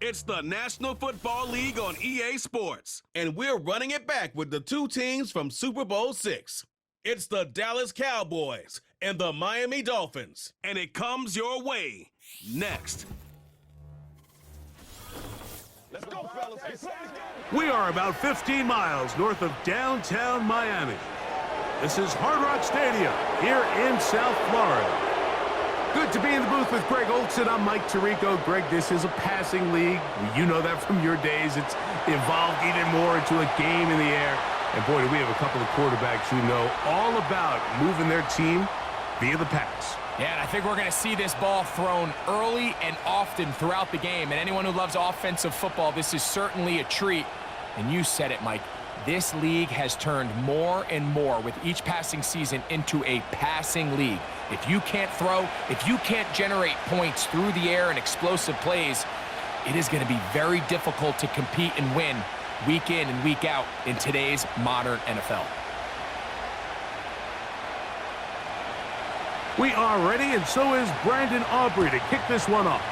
It's the National Football League on EA Sports, and we're running it back with the two teams from Super Bowl VI. It's the Dallas Cowboys and the Miami Dolphins, and it comes your way next. Let's go, fellas. We are about 15 miles north of downtown Miami. This is Hard Rock Stadium here in South Florida. Good to be in the booth with Greg Olson. I'm Mike Tirico. Greg, this is a passing league. You know that from your days. It's evolved even more into a game in the air. And boy, do we have a couple of quarterbacks who know all about moving their team via the pass. Yeah, and I think we're going to see this ball thrown early and often throughout the game. And anyone who loves offensive football, this is certainly a treat. And you said it, Mike. This league has turned more and more with each passing season into a passing league. If you can't throw, if you can't generate points through the air and explosive plays, it is going to be very difficult to compete and win week in and week out in today's modern NFL. We are ready, and so is Brandon Aubrey to kick this one off.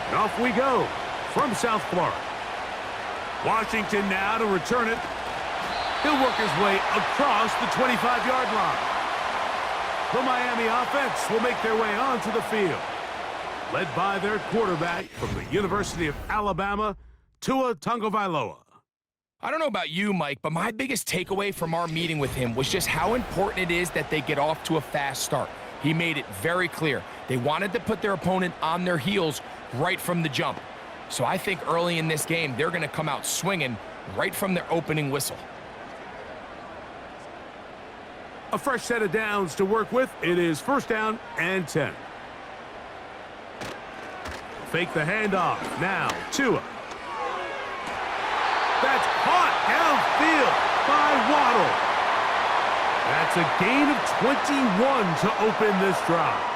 And off we go from South Florida. Washington now to return it. He'll work his way across the 25-yard line. The Miami offense will make their way onto the field, led by their quarterback from the University of Alabama, Tua Tagovailoa. I don't know about you, Mike, but my biggest takeaway from our meeting with him was just how important it is that they get off to a fast start. He made it very clear. They wanted to put their opponent on their heels right from the jump. So I think early in this game, they're going to come out swinging right from their opening whistle. A fresh set of downs to work with. It is first down and 10. Fake the handoff. Now, Tua. That's caught downfield by Waddle. That's a gain of 21 to open this drive.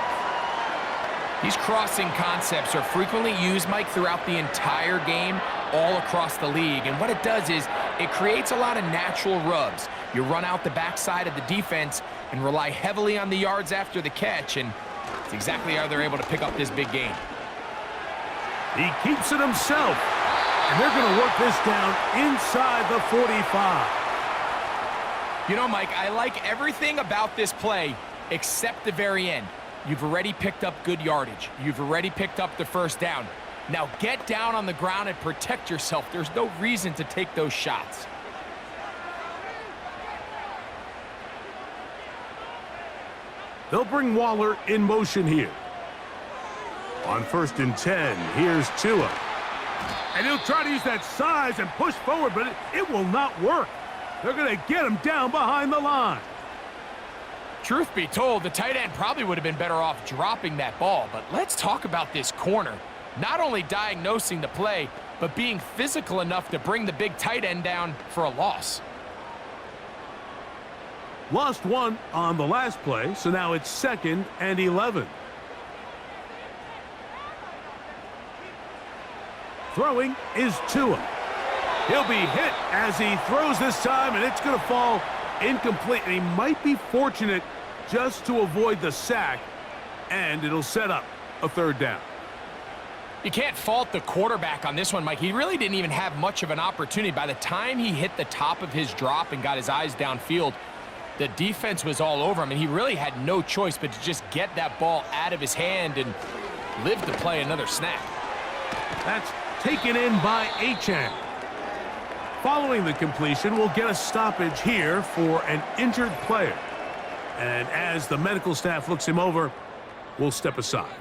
These crossing concepts are frequently used, Mike, throughout the entire game, all across the league. And what it does is it creates a lot of natural rubs. You run out the backside of the defense and rely heavily on the yards after the catch, and it's exactly how they're able to pick up this big gain. He keeps it himself, and they're going to work this down inside the 45. You know, Mike, I like everything about this play except the very end. You've already picked up good yardage. You've already picked up the first down. Now get down on the ground and protect yourself. There's no reason to take those shots. They'll bring Waller in motion here. On first and 10, here's Tua. And he'll try to use that size and push forward, but it will not work. They're going to get him down behind the line. Truth be told, the tight end probably would have been better off dropping that ball. But let's talk about this corner. Not only diagnosing the play, but being physical enough to bring the big tight end down for a loss. Lost one on the last play, so now it's 2nd and 11. Throwing is Tua. He'll be hit as he throws this time, and it's going to fall incomplete. And he might be fortunate just to avoid the sack, and it'll set up a third down. You can't fault the quarterback on this one, Mike. He really didn't even have much of an opportunity. By the time he hit the top of his drop and got his eyes downfield, the defense was all over him, and he really had no choice but to just get that ball out of his hand and live to play another snap. That's taken in by Achane. Following the completion, we'll get a stoppage here for an injured player. And as the medical staff looks him over, we'll step aside.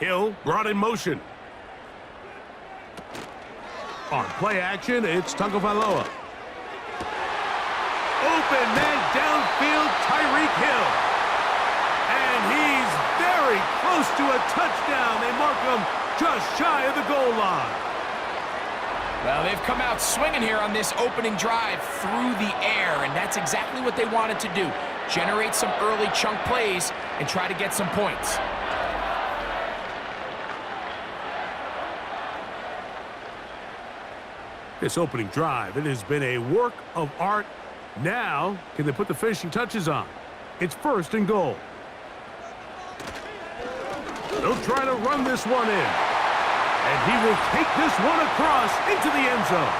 Hill brought in motion. On play action, it's Tagovailoa. Open man downfield, Tyreek Hill. And he's very close to a touchdown. They mark him just shy of the goal line. Well, they've come out swinging here on this opening drive through the air, and that's exactly what they wanted to do. Generate some early chunk plays and try to get some points. This opening drive, it has been a work of art. Now, can they put the finishing touches on? It's 1st and goal. They'll try to run this one in. And he will take this one across into the end zone.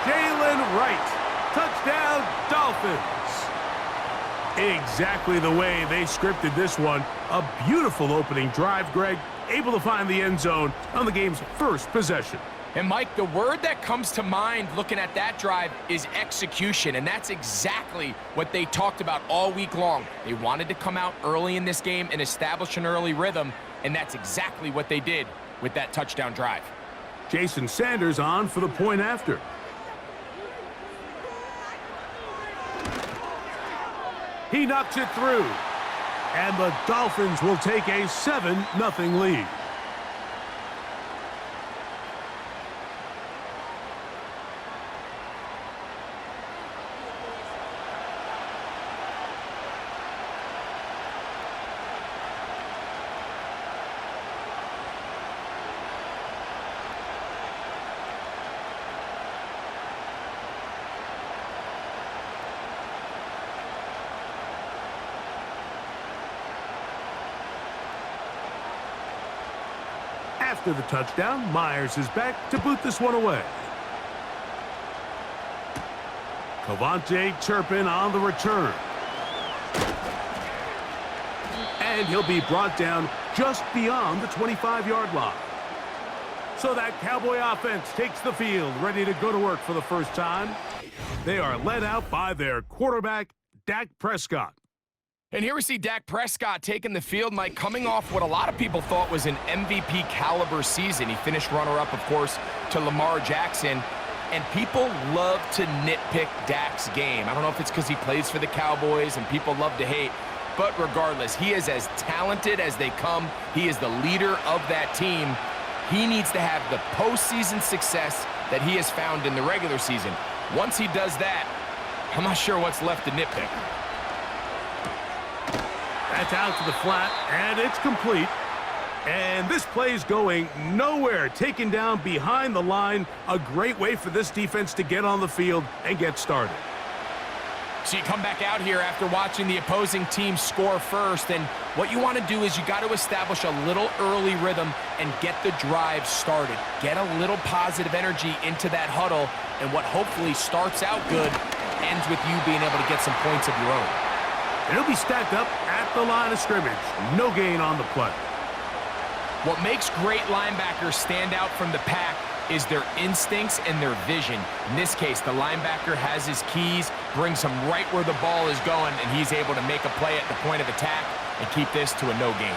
Jalen Wright. Touchdown, Dolphins. Exactly the way they scripted this one. A beautiful opening drive, Greg. Able to find the end zone on the game's first possession. And, Mike, the word that comes to mind looking at that drive is execution, and that's exactly what they talked about all week long. They wanted to come out early in this game and establish an early rhythm, and that's exactly what they did with that touchdown drive. Jason Sanders on for the point after. He knocks it through, and the Dolphins will take a 7-0 lead. After the touchdown, Myers is back to boot this one away. Cavante Turpin on the return. And he'll be brought down just beyond the 25-yard line. So that Cowboy offense takes the field, ready to go to work for the first time. They are led out by their quarterback, Dak Prescott. And here we see Dak Prescott taking the field, Mike, coming off what a lot of people thought was an MVP caliber season. He finished runner-up, of course, to Lamar Jackson. And people love to nitpick Dak's game. I don't know if it's because he plays for the Cowboys and people love to hate. But regardless, he is as talented as they come. He is the leader of that team. He needs to have the postseason success that he has found in the regular season. Once he does that, I'm not sure what's left to nitpick. That's out to the flat, and it's complete. And this play's going nowhere. Taken down behind the line. A great way for this defense to get on the field and get started. So you come back out here after watching the opposing team score first, and what you want to do is you got to establish a little early rhythm and get the drive started. Get a little positive energy into that huddle, and what hopefully starts out good ends with you being able to get some points of your own. It'll be stacked up at the line of scrimmage. No gain on the play. What makes great linebackers stand out from the pack is their instincts and their vision. In this case, the linebacker has his keys, brings him right where the ball is going, and he's able to make a play at the point of attack and keep this to a no gain.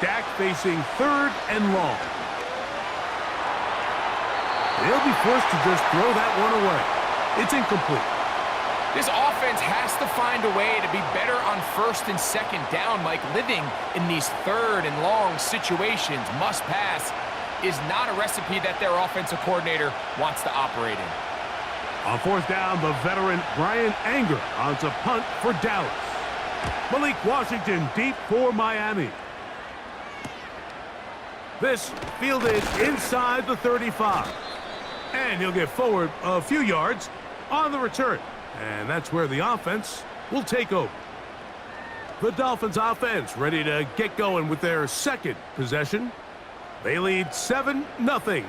Dak facing 3rd and long. They'll be forced to just throw that one away. It's incomplete. This offense has to find a way to be better on 1st and 2nd down, Mike. Living in these 3rd and long situations, must pass, is not a recipe that their offensive coordinator wants to operate in. On 4th down, the veteran Brian Anger on to punt for Dallas. Malik Washington deep for Miami. This fielded inside the 35. And he'll get forward a few yards on the return. And that's where the offense will take over. The Dolphins offense ready to get going with their 2nd possession. They lead 7-0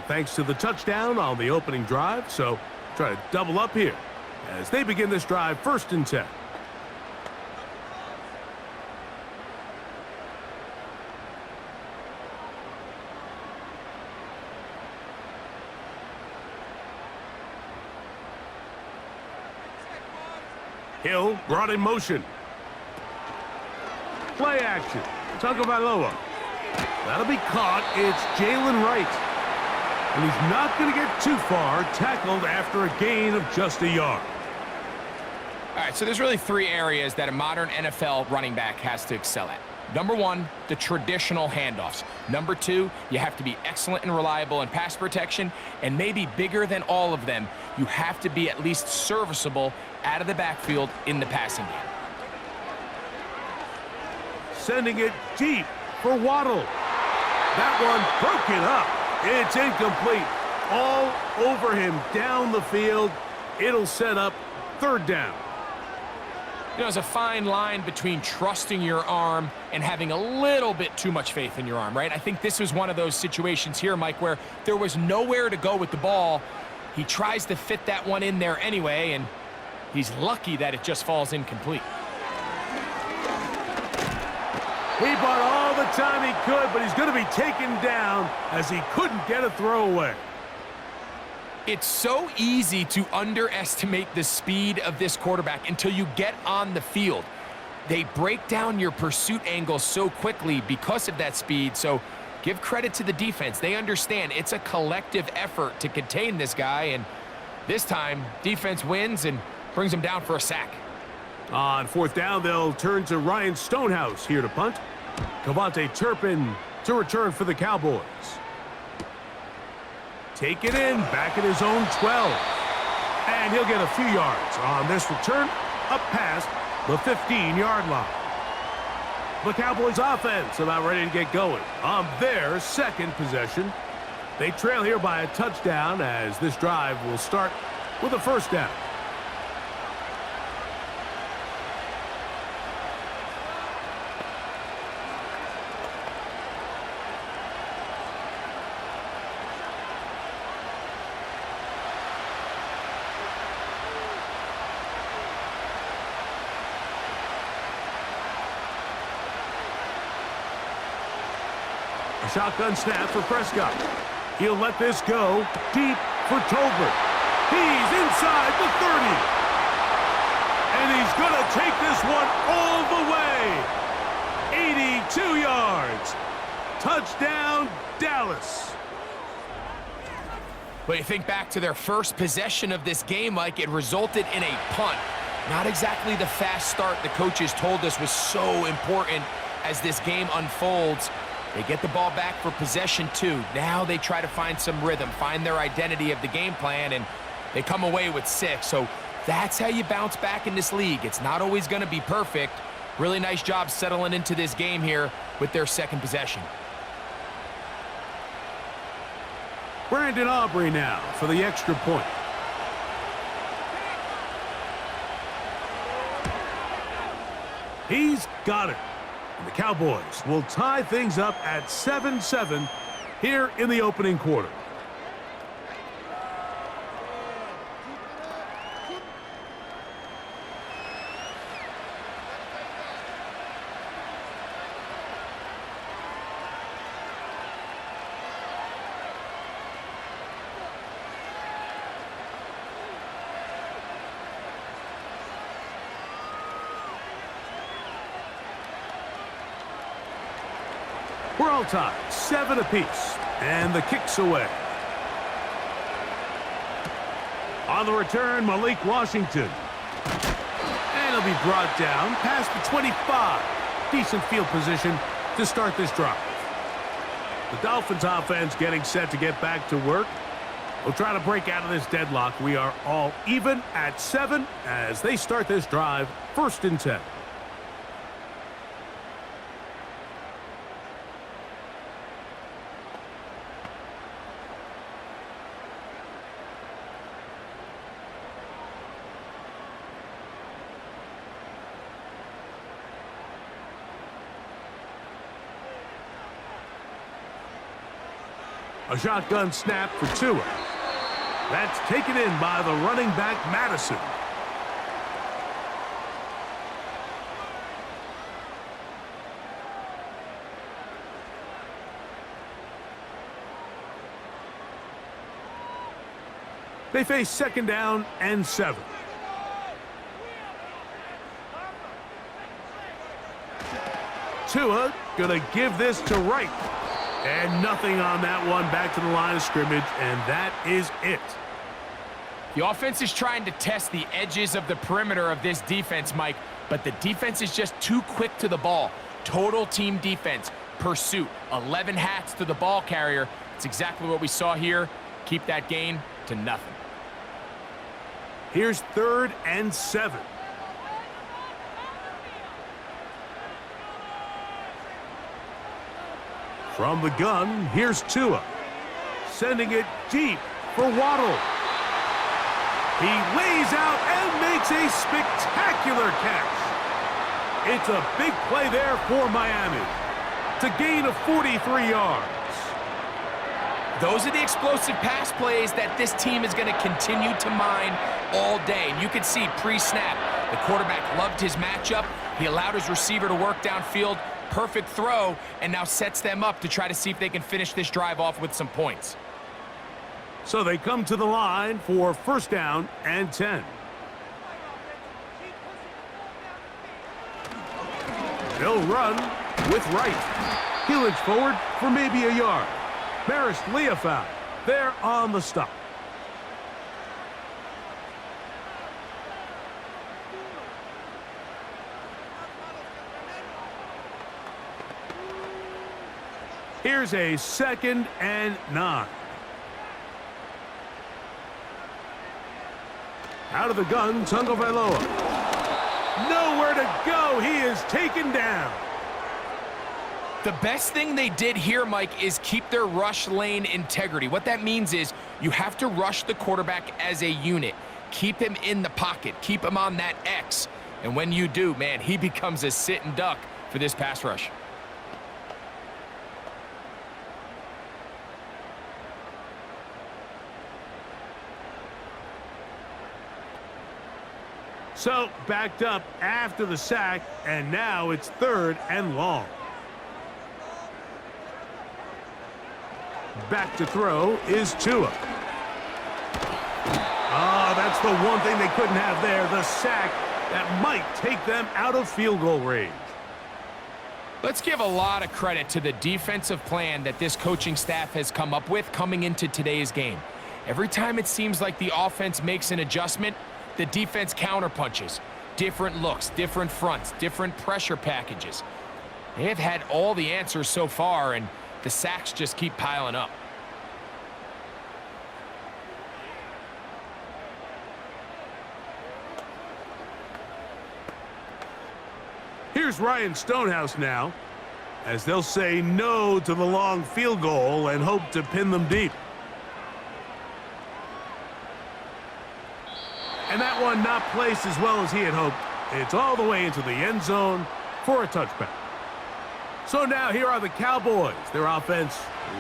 thanks to the touchdown on the opening drive. So try to double up here as they begin this drive 1st and 10. Hill brought in motion. Play action. Tagovailoa. That'll be caught. It's Jalen Wright. And he's not going to get too far. Tackled after a gain of just a yard. All right, so there's really 3 areas that a modern NFL running back has to excel at. Number 1, the traditional handoffs. Number 2, you have to be excellent and reliable in pass protection. And maybe bigger than all of them, you have to be at least serviceable out of the backfield in the passing game. Sending it deep for Waddle. That one broken up. It's incomplete. All over him down the field. It'll set up 3rd down. You know, there's a fine line between trusting your arm and having a little bit too much faith in your arm, right? I think this was one of those situations here, Mike, where there was nowhere to go with the ball. He tries to fit that one in there anyway, and he's lucky that it just falls incomplete. He bought all the time he could, but he's going to be taken down as he couldn't get a throwaway. It's so easy to underestimate the speed of this quarterback until you get on the field. They break down your pursuit angle so quickly because of that speed, so give credit to the defense. They understand it's a collective effort to contain this guy, and this time, defense wins and brings him down for a sack. On 4th down, they'll turn to Ryan Stonehouse here to punt. Cavante Turpin to return for the Cowboys. Take it in, back at his own 12. And he'll get a few yards on this return, up past the 15-yard line. The Cowboys offense about ready to get going on their 2nd possession. They trail here by a touchdown as this drive will start with a 1st down. A shotgun snap for Prescott. He'll let this go deep for Tolbert. He's inside the 30. And he's going to take this one all the way. 82 yards. Touchdown, Dallas. But you think back to their first possession of this game, Mike, it resulted in a punt. Not exactly the fast start the coaches told us was so important as this game unfolds. They get the ball back for possession 2. Now they try to find some rhythm, find their identity of the game plan, and they come away with 6. So that's how you bounce back in this league. It's not always going to be perfect. Really nice job settling into this game here with their 2nd possession. Brandon Aubrey now for the extra point. He's got it. And the Cowboys will tie things up at 7-7 here in the opening quarter. We're all tied, 7 apiece, and the kick's away. On the return, Malik Washington. And he'll be brought down past the 25. Decent field position to start this drive. The Dolphins offense getting set to get back to work. We'll try to break out of this deadlock. We are all even at 7 as they start this drive, 1st and 10. A shotgun snap for Tua. That's taken in by the running back, Madison. They face 2nd down and 7. Tua gonna give this to Wright. And nothing on that one, back to the line of scrimmage, and that is it. The offense is trying to test the edges of the perimeter of this defense, Mike, but the defense is just too quick to the ball. Total team defense, pursuit, 11 hats to the ball carrier. It's exactly what we saw here. Keep that gain to nothing. Here's 3rd and 7. From the gun, here's Tua. Sending it deep for Waddle. He lays out and makes a spectacular catch. It's a big play there for Miami to gain of 43 yards. Those are the explosive pass plays that this team is going to continue to mine all day. And you can see pre-snap, the quarterback loved his matchup. He allowed his receiver to work downfield. Perfect throw, and now sets them up to try to see if they can finish this drive off with some points. So they come to the line for 1st down and 10. They'll run with Wright. He'll inch forward for maybe a yard. Maris Leofau there on the stop. Here's a 2nd and 9. Out of the gun, Tagovailoa. Nowhere to go. He is taken down. The best thing they did here, Mike, is keep their rush lane integrity. What that means is you have to rush the quarterback as a unit. Keep him in the pocket. Keep him on that X. And when you do, man, he becomes a sit and duck for this pass rush. So backed up after the sack, and now it's 3rd and long. Back to throw is Tua. Oh, that's the one thing they couldn't have there, the sack that might take them out of field goal range. Let's give a lot of credit to the defensive plan that this coaching staff has come up with coming into today's game. Every time it seems like the offense makes an adjustment, the defense counterpunches. Different looks, different fronts, different pressure packages. They have had all the answers so far, and the sacks just keep piling up. Here's Ryan Stonehouse now, as they'll say no to the long field goal and hope to pin them deep. And that one not placed as well as he had hoped. It's all the way into the end zone for a touchback. So now here are the Cowboys. Their offense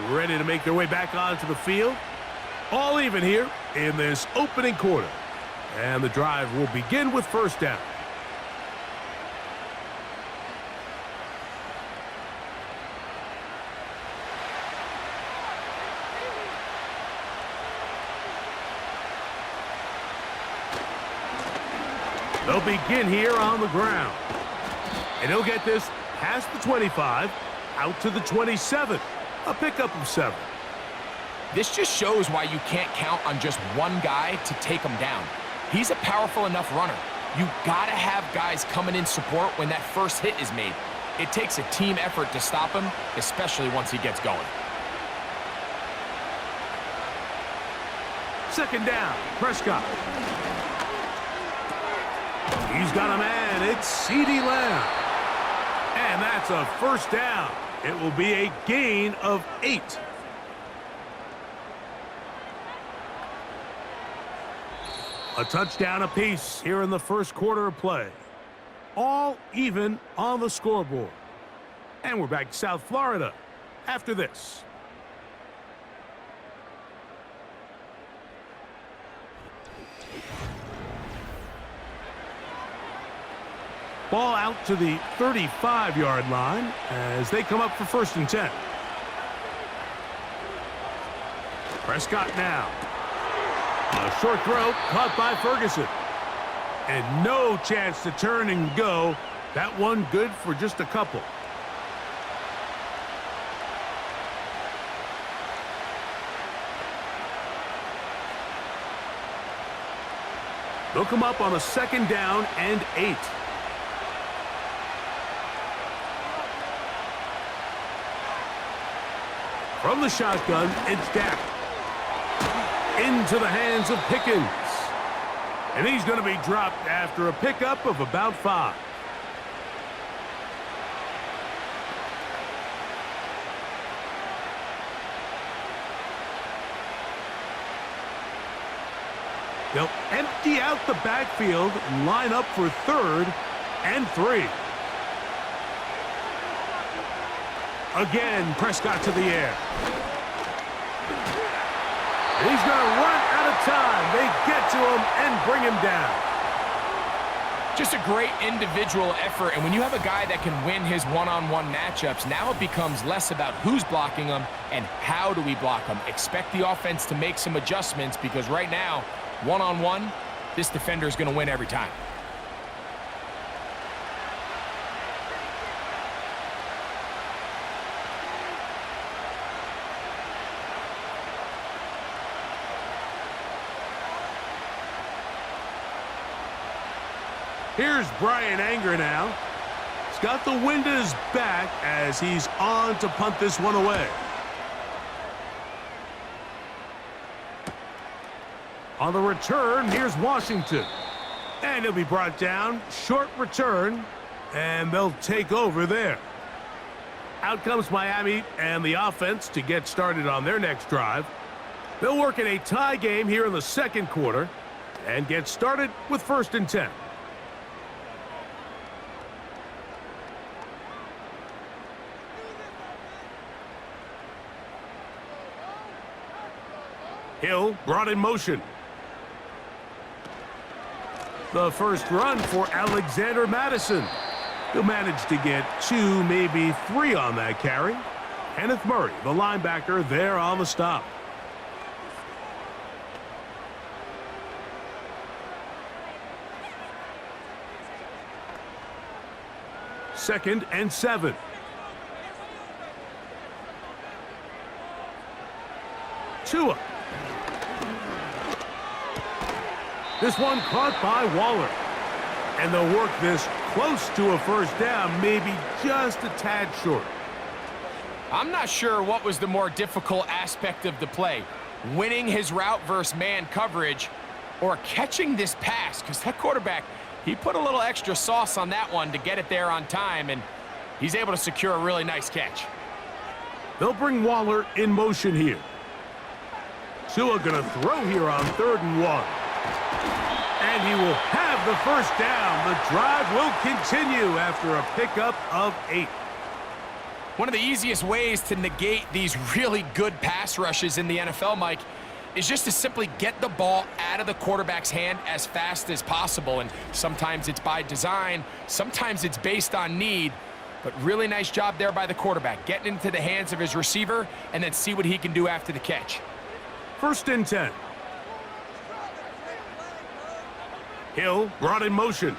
ready to make their way back onto the field. All even here in this opening quarter. And the drive will begin with 1st down. They'll begin here on the ground. And he'll get this past the 25, out to the 27. A pickup of 7. This just shows why you can't count on just one guy to take him down. He's a powerful enough runner. You gotta have guys coming in support when that first hit is made. It takes a team effort to stop him, especially once he gets going. 2nd down, Prescott. He's got a man. It's CeeDee Lamb. And that's a 1st down. It will be a gain of 8. A touchdown apiece here in the 1st quarter of play. All even on the scoreboard. And we're back to South Florida after this. Ball out to the 35-yard line as they come up for 1st and 10. Prescott now. A short throw caught by Ferguson. And no chance to turn and go. That one good for just a couple. They'll come up on a 2nd down and 8. From the shotgun, it's Dak. Into the hands of Pickens. And he's going to be dropped after a pickup of about 5. They'll empty out the backfield and line up for 3rd and 3. Again, Prescott to the air. And he's going to run out of time. They get to him and bring him down. Just a great individual effort, and when you have a guy that can win his one-on-one matchups, now it becomes less about who's blocking him and how do we block him. Expect the offense to make some adjustments because right now, one-on-one, this defender is going to win every time. Here's Brian Anger now. He's got the wind at his back as he's on to punt this one away. On the return, here's Washington. And he'll be brought down. Short return. And they'll take over there. Out comes Miami and the offense to get started on their next drive. They'll work in a tie game here in the 2nd quarter and get started with 1st and 10. Hill brought in motion. The first run for Alexander Madison. He'll manage to get 2, maybe 3 on that carry. Kenneth Murray, the linebacker, there on the stop. Second and 7. Tua. This one caught by Waller. And they'll work this close to a 1st down, maybe just a tad short. I'm not sure what was the more difficult aspect of the play, winning his route versus man coverage or catching this pass, because that quarterback, he put a little extra sauce on that one to get it there on time, and he's able to secure a really nice catch. They'll bring Waller in motion here. Tua going to throw here on 3rd and 1. And he will have the 1st down. The drive will continue after a pickup of 8. One of the easiest ways to negate these really good pass rushes in the NFL, Mike, is just to simply get the ball out of the quarterback's hand as fast as possible. And sometimes it's by design, sometimes it's based on need. But really nice job there by the quarterback, getting into the hands of his receiver and then see what he can do after the catch. 1st and 10. Hill brought in motion.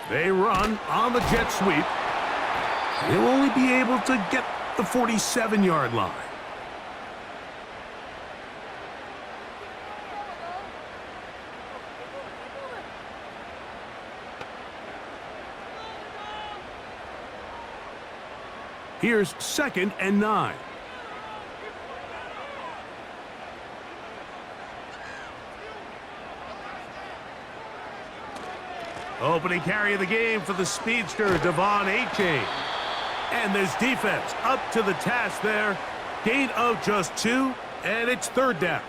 They run on the jet sweep. He'll only be able to get the 47-yard line. Here's 2nd and 9. Opening carry of the game for the speedster, Devon Achane. And there's defense up to the task there. Gain of just 2, and it's 3rd down.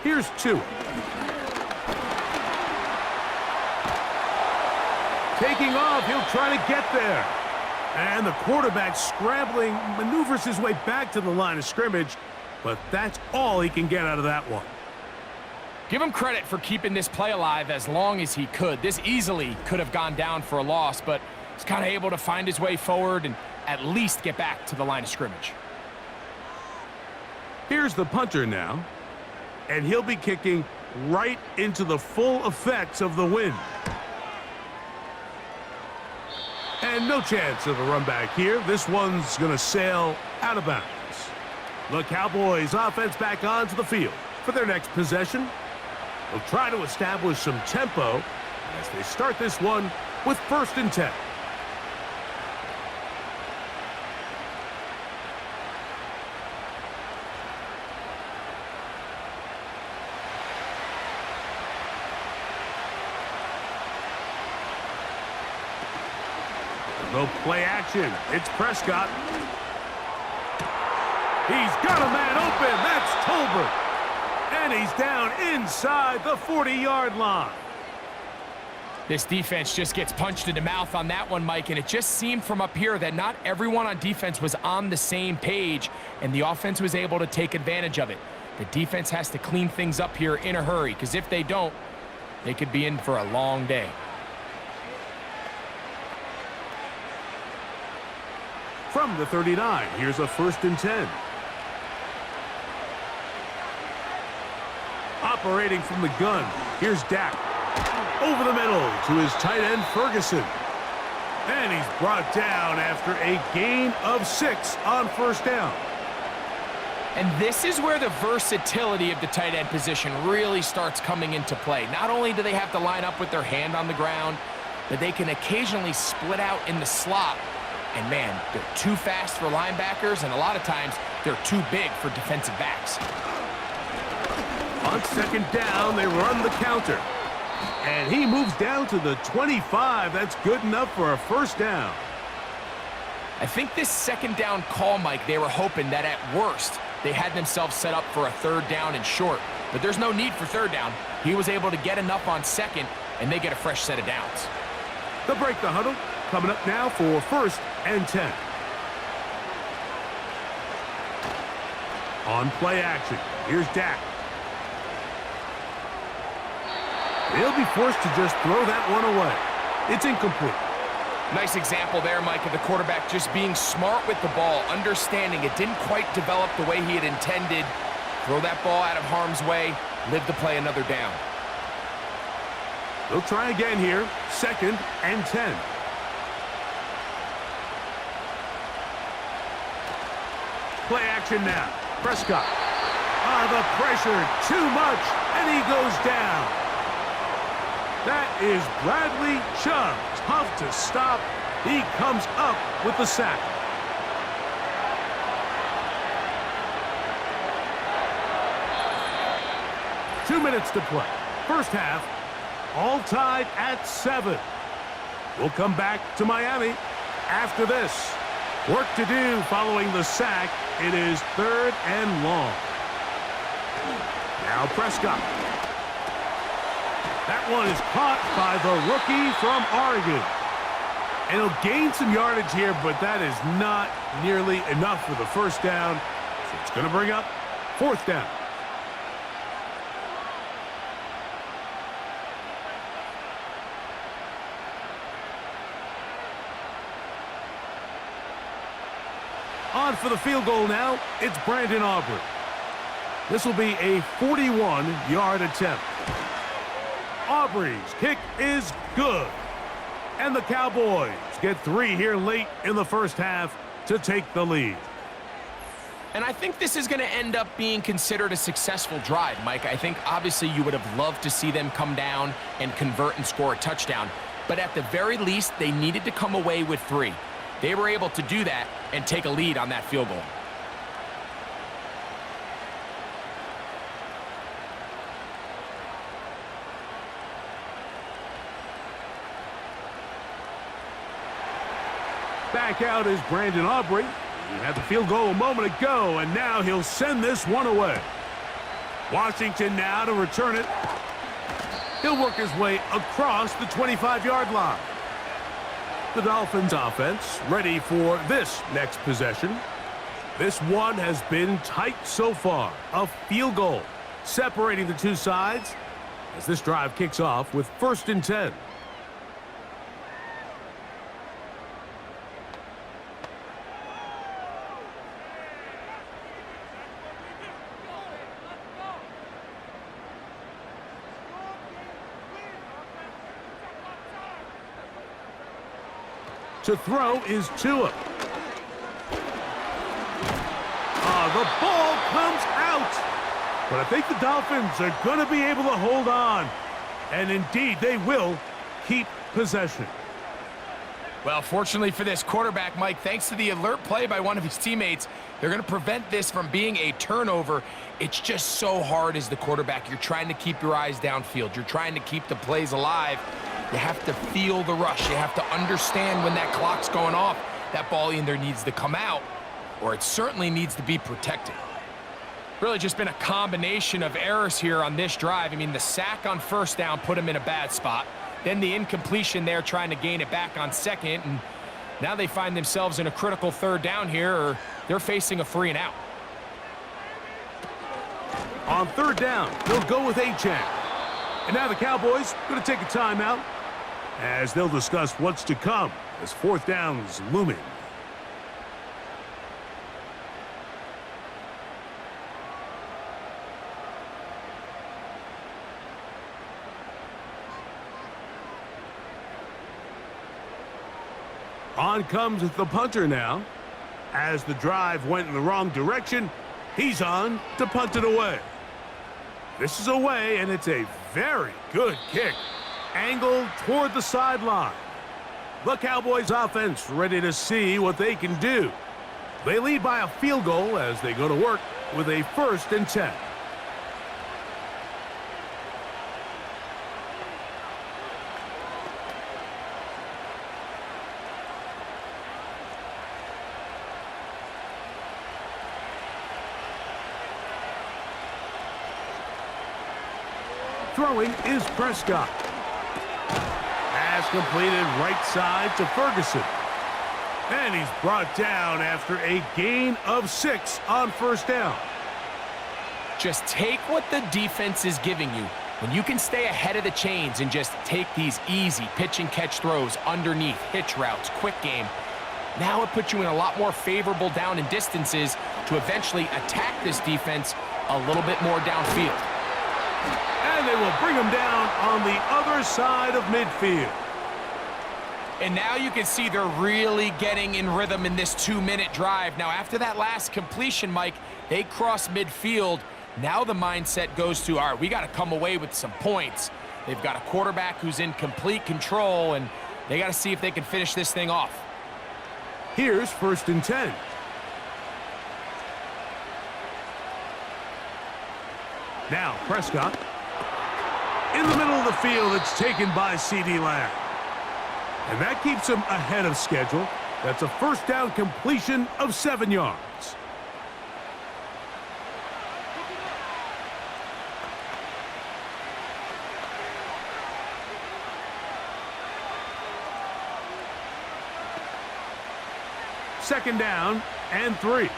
Here's 2. Taking off, he'll try to get there. And the quarterback scrambling, maneuvers his way back to the line of scrimmage, but that's all he can get out of that one. Give him credit for keeping this play alive as long as he could. This easily could have gone down for a loss, but he's kind of able to find his way forward and at least get back to the line of scrimmage. Here's the punter now, and he'll be kicking right into the full effects of the wind. And no chance of a run back here. This one's going to sail out of bounds. The Cowboys offense back onto the field for their next possession. They'll try to establish some tempo as they start this one with 1st and 10. No play action. It's Prescott. He's got a man open. That's Tolbert. And he's down inside the 40-yard line. This defense just gets punched in the mouth on that one, Mike, and it just seemed from up here that not everyone on defense was on the same page, and the offense was able to take advantage of it. The defense has to clean things up here in a hurry, because if they don't, they could be in for a long day. From the 39, here's a 1st and 10. Operating from the gun, here's Dak. Over the middle to his tight end, Ferguson. And he's brought down after a gain of 6 on 1st down. And this is where the versatility of the tight end position really starts coming into play. Not only do they have to line up with their hand on the ground, but they can occasionally split out in the slot. And man, they're too fast for linebackers, and a lot of times they're too big for defensive backs. On 2nd down, they run the counter. And he moves down to the 25. That's good enough for a 1st down. I think this 2nd down call, Mike, they were hoping that at worst they had themselves set up for a 3rd down and short. But there's no need for 3rd down. He was able to get enough on 2nd, and they get a fresh set of downs. They'll break the huddle. Coming up now for 1st and 10. On play action, here's Dak. He'll be forced to just throw that one away. It's incomplete. Nice example there, Mike, of the quarterback just being smart with the ball, understanding it didn't quite develop the way he had intended. Throw that ball out of harm's way, live to play another down. They'll try again here, 2nd and 10. Play action now. Prescott. The pressure, too much, and he goes down. That is Bradley Chubb. Tough to stop. He comes up with the sack. Two minutes to play. 1st half, all tied at 7. We'll come back to Miami after this. Work to do following the sack. It is 3rd and long. Now Prescott. That one is caught by the rookie from Oregon. And he'll gain some yardage here, but that is not nearly enough for the 1st down. So it's going to bring up 4th down. On for the field goal now, it's Brandon Aubrey. This will be a 41-yard attempt. Aubrey's kick is good. And the Cowboys get 3 here late in the 1st half to take the lead. And I think this is going to end up being considered a successful drive, Mike. I think obviously you would have loved to see them come down and convert and score a touchdown. But at the very least, they needed to come away with 3. They were able to do that and take a lead on that field goal. Back out is Brandon Aubrey. He had the field goal a moment ago, and now he'll send this one away. Washington now to return it. He'll work his way across the 25-yard line. The Dolphins offense ready for this next possession. This one has been tight so far. A field goal separating the two sides as this drive kicks off with 1st and 10. To throw is Tua. The ball comes out. But I think the Dolphins are going to be able to hold on. And indeed, they will keep possession. Well, fortunately for this quarterback, Mike, thanks to the alert play by one of his teammates, they're going to prevent this from being a turnover. It's just so hard as the quarterback. You're trying to keep your eyes downfield. You're trying to keep the plays alive. You have to feel the rush. You have to understand when that clock's going off. That ball either needs to come out or it certainly needs to be protected. Really just been a combination of errors here on this drive. I mean, the sack on first down put him in a bad spot. Then the incompletion there trying to gain it back on second. And now they find themselves in a critical third down here, or they're facing a 3-and-out. On third down, they'll go with Achane. And now the Cowboys going to take a timeout as they'll discuss what's to come as fourth down's looming. On comes the punter now. As the drive went in the wrong direction, he's on to punt it away. This is away, and it's a very good kick. Angled toward the sideline. The Cowboys offense ready to see what they can do. They lead by a field goal as they go to work with a 1st and 10. Throwing is Prescott. Pass completed right side to Ferguson. And he's brought down after a gain of 6 on first down. Just take what the defense is giving you. When you can stay ahead of the chains and just take these easy pitch and catch throws underneath, hitch routes, quick game, now it puts you in a lot more favorable down and distances to eventually attack this defense a little bit more downfield. And they will bring him down on the other side of midfield. And now you can see they're really getting in rhythm in this 2-minute drive. Now, after that last completion, Mike, they cross midfield. Now the mindset goes to, all right, we got to come away with some points. They've got a quarterback who's in complete control, and they got to see if they can finish this thing off. Here's 1st and 10. Now Prescott. In the middle of the field, it's taken by CeeDee Lamb. And that keeps him ahead of schedule. That's a first down completion of 7 yards. Second down and 3.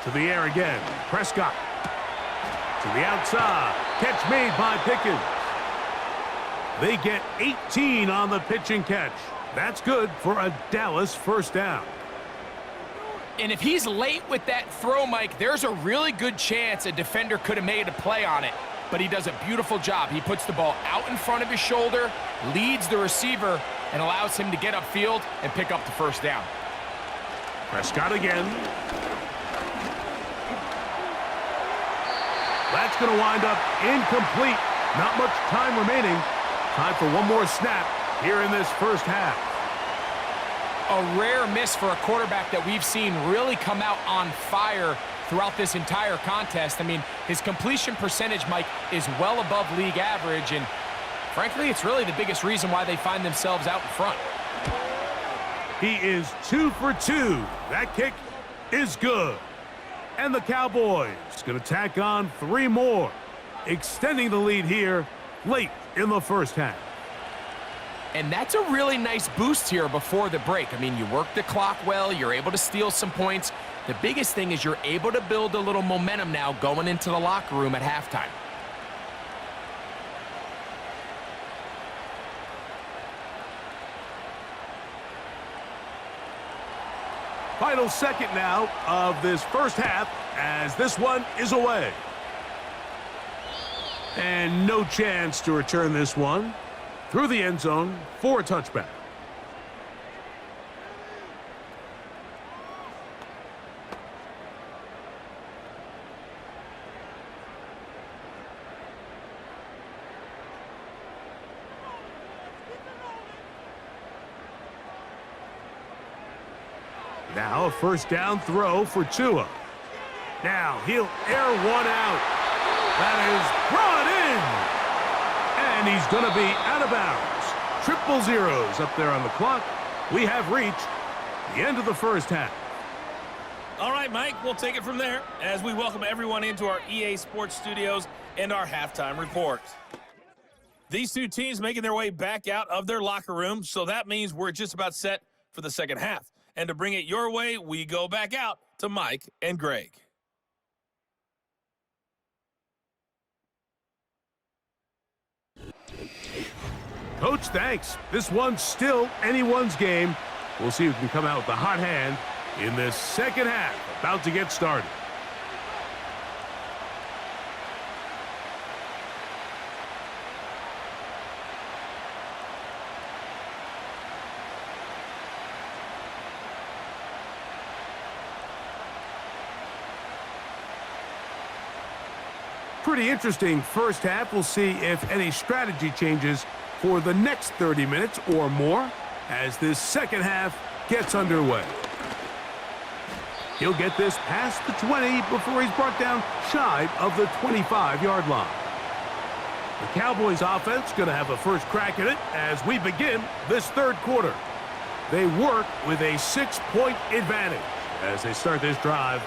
To the air again. Prescott. To the outside. Catch made by Pickens. They get 18 on the pitch and catch. That's good for a Dallas first down. And if he's late with that throw, Mike, there's a really good chance a defender could have made a play on it. But he does a beautiful job. He puts the ball out in front of his shoulder, leads the receiver, and allows him to get upfield and pick up the first down. Prescott again. That's going to wind up incomplete. Not much time remaining. Time for one more snap here in this first half. A rare miss for a quarterback that we've seen really come out on fire throughout this entire contest. I mean, his completion percentage, Mike, is well above league average, and frankly, it's really the biggest reason why they find themselves out in front. He is 2 for 2. That kick is good. And the Cowboys going to tack on 3 more, extending the lead here late in the first half. And that's a really nice boost here before the break. I mean, you work the clock well, you're able to steal some points. The biggest thing is you're able to build a little momentum now going into the locker room at halftime. Final second now of this first half as this one is away. And no chance to return this one through the end zone for a touchback. Now a first down throw for Tua. Now he'll air one out. That is brought in. And he's going to be out of bounds. Triple zeros up there on the clock. We have reached the end of the first half. All right, Mike, we'll take it from there as we welcome everyone into our EA Sports Studios and our halftime report. These two teams making their way back out of their locker room, so that means we're just about set for the second half. And to bring it your way, we go back out to Mike and Greg. Coach, thanks. This one's still anyone's game. We'll see who can come out with the hot hand in this second half. About to get started. Pretty interesting first half. We'll see if any strategy changes for the next 30 minutes or more as this second half gets underway. He'll get this past the 20 before he's brought down shy of the 25-yard line. The Cowboys offense going to have a first crack at it as we begin this third quarter. They work with a 6-point advantage as they start this drive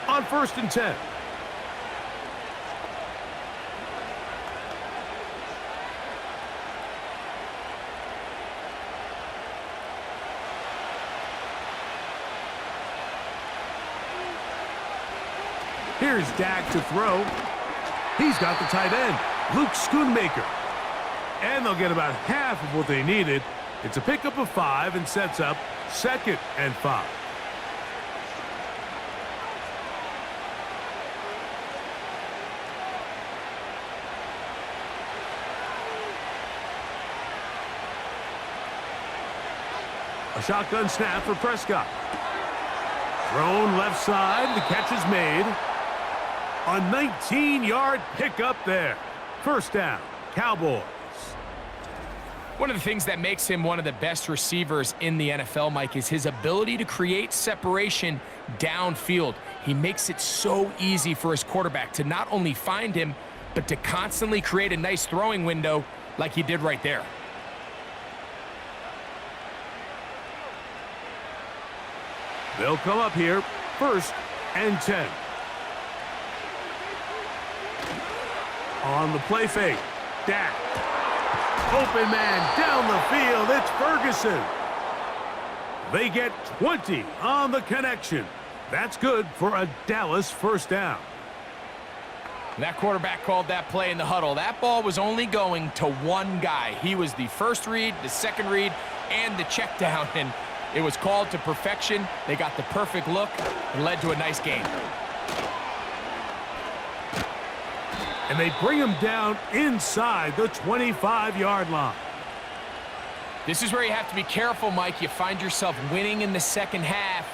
on 1st and 10. Here's Dak to throw. He's got the tight end, Luke Schoonmaker. And they'll get about half of what they needed. It's a pickup of 5 and sets up 2nd and 5. A shotgun snap for Prescott. Thrown left side, the catch is made. A 19-yard pickup there. First down, Cowboys. One of the things that makes him one of the best receivers in the NFL, Mike, is his ability to create separation downfield. He makes it so easy for his quarterback to not only find him, but to constantly create a nice throwing window like he did right there. They'll come up here, 1st and 10. On the play fake, Dak. Open man down the field, it's Ferguson. They get 20 on the connection. That's good for a Dallas first down. That quarterback called that play in the huddle. That ball was only going to one guy. He was the first read, the second read, and the check down, and it was called to perfection. They got the perfect look and led to a nice game. And they bring him down inside the 25-yard line. This is where you have to be careful, Mike. You find yourself winning in the second half.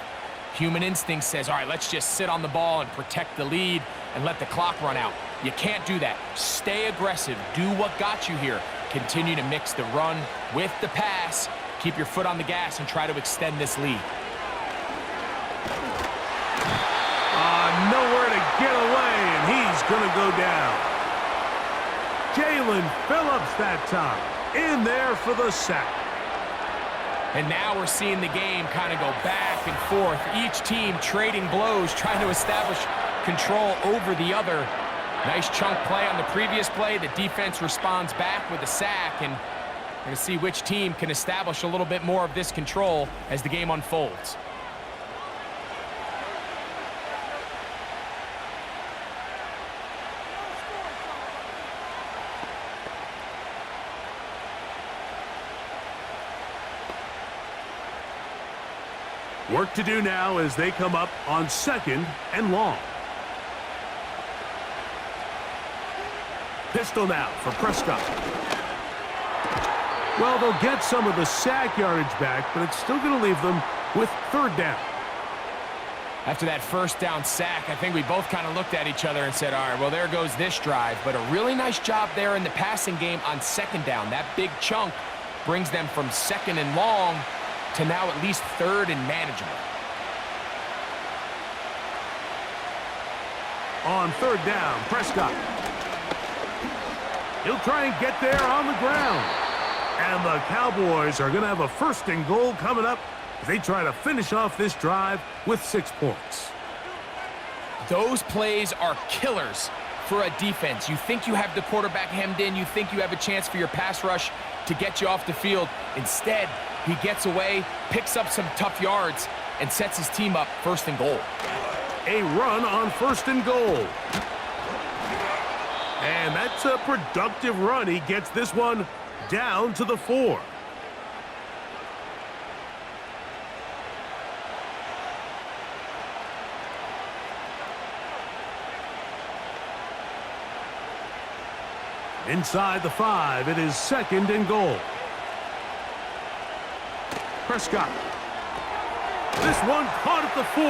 Human instinct says, all right, let's just sit on the ball and protect the lead and let the clock run out. You can't do that. Stay aggressive. Do what got you here. Continue to mix the run with the pass. Keep your foot on the gas and try to extend this lead. Nowhere to get away, and he's going to go down. Jalen Phillips that time, in there for the sack. And now we're seeing the game kind of go back and forth. Each team trading blows, trying to establish control over the other. Nice chunk play on the previous play. The defense responds back with a sack, and we're going to see which team can establish a little bit more of this control as the game unfolds. Work to do now as they come up on 2nd and long. Pistol now for Prescott. Well, they'll get some of the sack yardage back, but it's still going to leave them with third down. After that first down sack, I think we both kind of looked at each other and said, all right, well, there goes this drive. But a really nice job there in the passing game on second down. That big chunk brings them from second and long to now at least third and manageable. On third down, Prescott. He'll try and get there on the ground. And the Cowboys are going to have a first and goal coming up as they try to finish off this drive with 6 points. Those plays are killers for a defense. You think you have the quarterback hemmed in. You think you have a chance for your pass rush to get you off the field. Instead, he gets away, picks up some tough yards, and sets his team up first and goal. A run on first and goal. And that's a productive run. He gets this one down to the 4. Inside the 5, it is second and goal. Prescott. This one caught at the 4.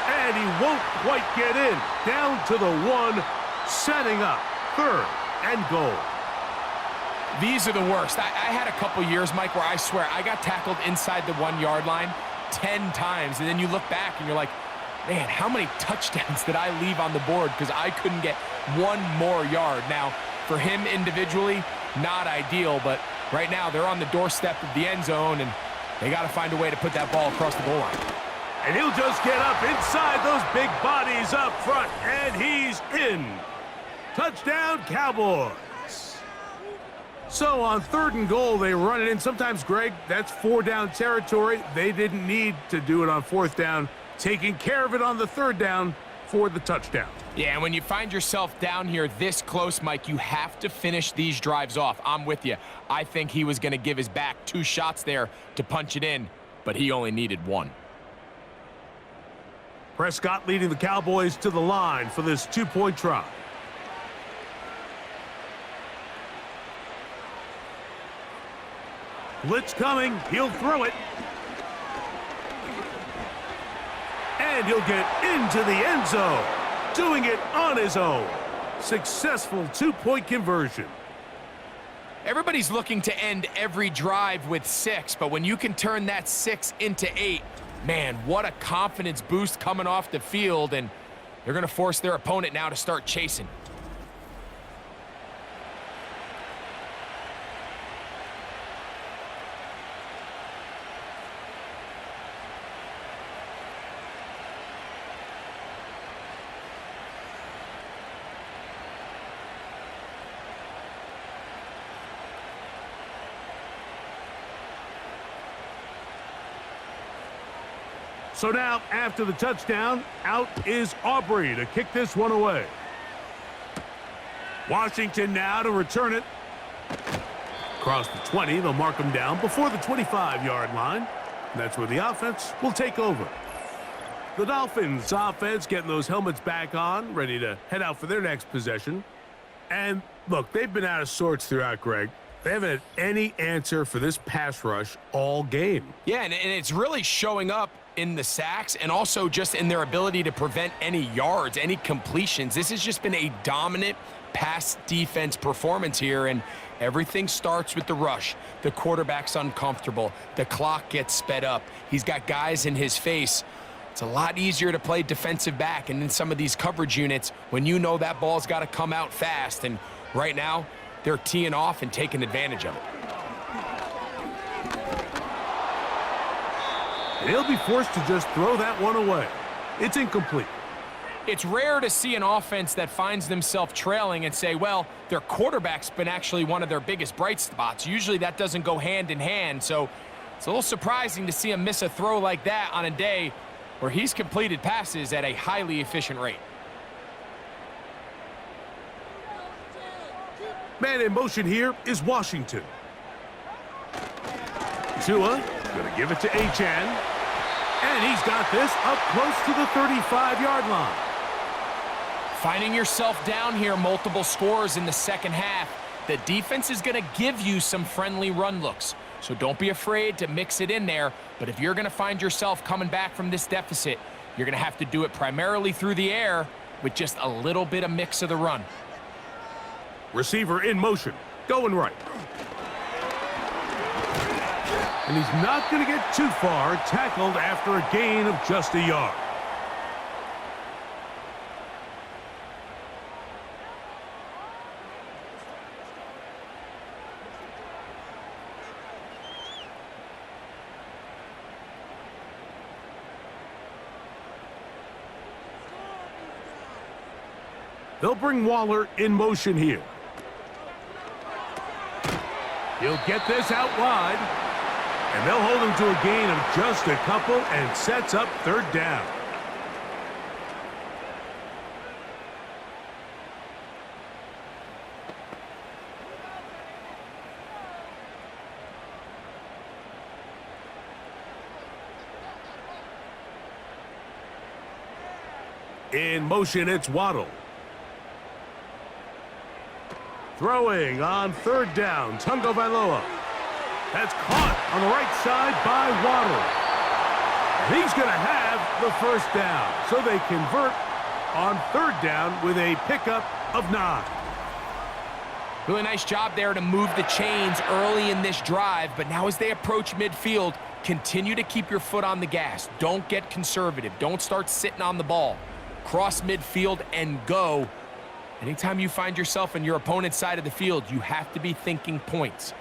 And he won't quite get in. Down to the 1, setting up third and goal. These are the worst. I had a couple years, Mike, where I swear I got tackled inside the 1-yard line 10 times. And then you look back and you're like, man, how many touchdowns did I leave on the board because I couldn't get one more yard? Now, for him individually, not ideal, but right now they're on the doorstep of the end zone, and they got to find a way to put that ball across the goal line. And he'll just get up inside those big bodies up front, and he's in. Touchdown, Cowboys. So on third and goal, they run it in. Sometimes, Greg, that's 4-down territory. They didn't need to do it on fourth down, taking care of it on the third down for the touchdown. Yeah, and when you find yourself down here this close, Mike, you have to finish these drives off. I'm with you. I think he was going to give his back 2 shots there to punch it in, but he only needed 1. Prescott leading the Cowboys to the line for this 2-point try. Blitz coming. He'll throw it. And he'll get into the end zone. Doing it on his own. Successful 2-point conversion. Everybody's looking to end every drive with 6, but when you can turn that 6 into 8, man, what a confidence boost coming off the field, and they're going to force their opponent now to start chasing. So now, after the touchdown, out is Aubrey to kick this one away. Washington now to return it. Across the 20, they'll mark him down before the 25-yard line. And that's where the offense will take over. The Dolphins offense getting those helmets back on, ready to head out for their next possession. And look, they've been out of sorts throughout, Greg. They haven't had any answer for this pass rush all game. Yeah, and it's really showing up in the sacks and also just in their ability to prevent any yards, any completions. This has just been a dominant pass defense performance here, and everything starts with the rush. The quarterback's uncomfortable. The clock gets sped up. He's got guys in his face. It's a lot easier to play defensive back and in some of these coverage units when you know that ball's got to come out fast, and right now they're teeing off and taking advantage of it. And he'll be forced to just throw that one away. It's incomplete. It's rare to see an offense that finds themselves trailing and say, well, their quarterback's been actually one of their biggest bright spots. Usually that doesn't go hand in hand, so it's a little surprising to see him miss a throw like that on a day where he's completed passes at a highly efficient rate. Man in motion here is Washington. Tua going to give it to Achane. And he's got this up close to the 35-yard line. Finding yourself down here, multiple scores in the second half. The defense is going to give you some friendly run looks. So don't be afraid to mix it in there. But if you're going to find yourself coming back from this deficit, you're going to have to do it primarily through the air with just a little bit of mix of the run. Receiver in motion, going right. And he's not going to get too far, tackled after a gain of just a yard. They'll bring Waller in motion here. He'll get this out wide. And they'll hold him to a gain of just a couple and sets up third down. In motion, it's Waddle. Throwing on third down, Tagovailoa. That's caught on the right side by Waddle. And he's going to have the first down. So they convert on third down with a pickup of 9. Really nice job there to move the chains early in this drive. But now as they approach midfield, continue to keep your foot on the gas. Don't get conservative. Don't start sitting on the ball. Cross midfield and go. Anytime you find yourself in your opponent's side of the field, you have to be thinking points.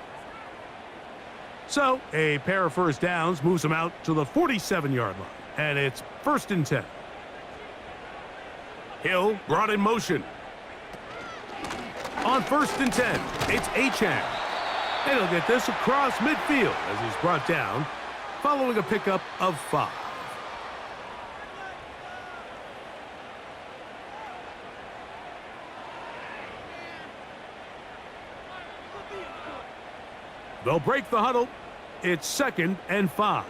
So a pair of first downs moves them out to the 47-yard line. And it's 1st and 10. Hill brought in motion. On 1st and 10, it's Achane. And he'll get this across midfield as he's brought down, following a pickup of 5. They'll break the huddle. It's 2nd and 5.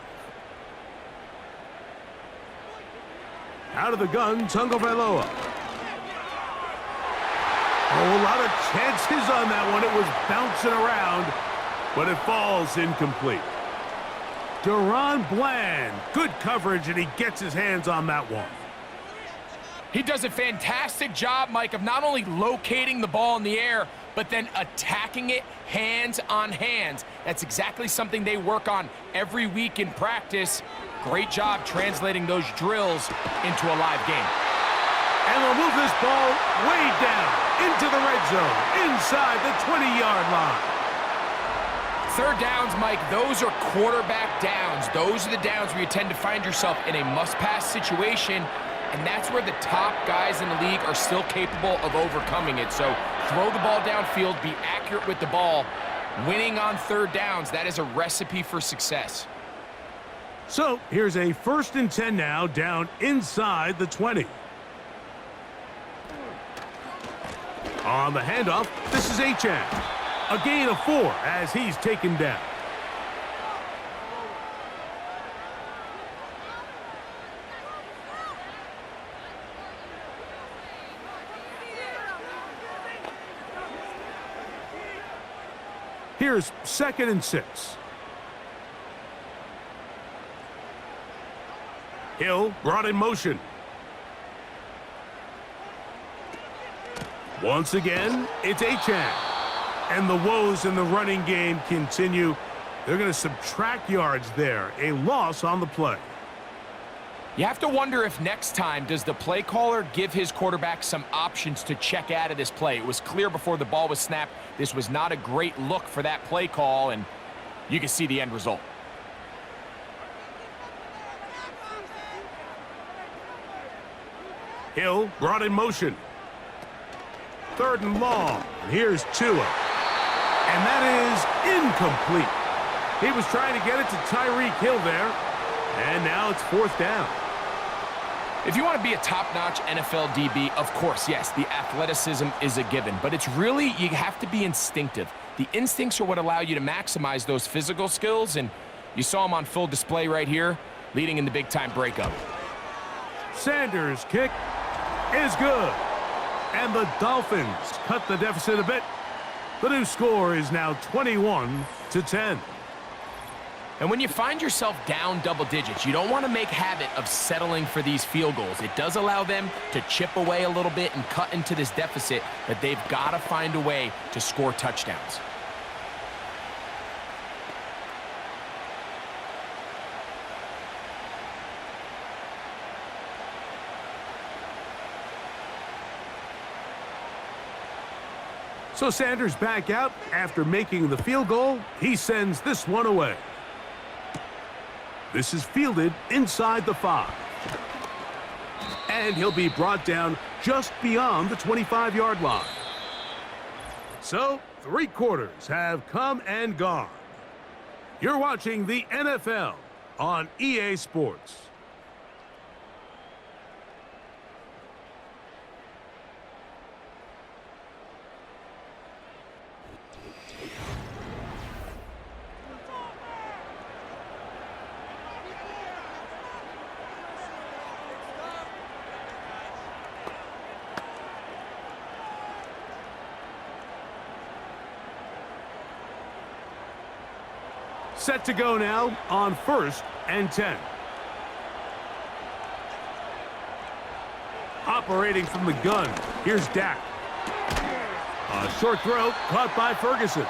Out of the gun, Tagovailoa. Oh, a lot of chances on that one. It was bouncing around, but it falls incomplete. Deron Bland, good coverage, and he gets his hands on that one. He does a fantastic job, Mike, of not only locating the ball in the air, but then attacking it hands on hands. That's exactly something they work on every week in practice. Great job translating those drills into a live game. And they'll move this ball way down into the red zone, inside the 20-yard line. Third downs, Mike, those are quarterback downs. Those are the downs where you tend to find yourself in a must-pass situation, and that's where the top guys in the league are still capable of overcoming it. So throw the ball downfield, be accurate with the ball. Winning on third downs, that is a recipe for success. So here's a 1st and 10 now, down inside the 20. On the handoff, this is Achane. A gain of 4 as he's taken down. Here's 2nd and 6. Hill brought in motion. Once again, it's Achane. And the woes in the running game continue. They're going to subtract yards there. A loss on the play. You have to wonder if next time, does the play caller give his quarterback some options to check out of this play? It was clear before the ball was snapped, this was not a great look for that play call, and you can see the end result. Hill brought in motion. 3rd and long. And here's Tua. And that is incomplete. He was trying to get it to Tyreek Hill there. And now it's 4th down. If you want to be a top-notch NFL DB, of course, yes, the athleticism is a given. But it's really, you have to be instinctive. The instincts are what allow you to maximize those physical skills. And you saw them on full display right here, leading in the big-time breakup. Sanders' kick is good. And the Dolphins cut the deficit a bit. The new score is now 21-10. And when you find yourself down double digits, you don't want to make habit of settling for these field goals. It does allow them to chip away a little bit and cut into this deficit, but they've got to find a way to score touchdowns. So Sanders back out after making the field goal. He sends this one away. This is fielded inside the 5. And he'll be brought down just beyond the 25-yard line. So, 3 quarters have come and gone. You're watching the NFL on EA Sports. Set to go now on 1st and 10. Operating from the gun, here's Dak. A short throw caught by Ferguson.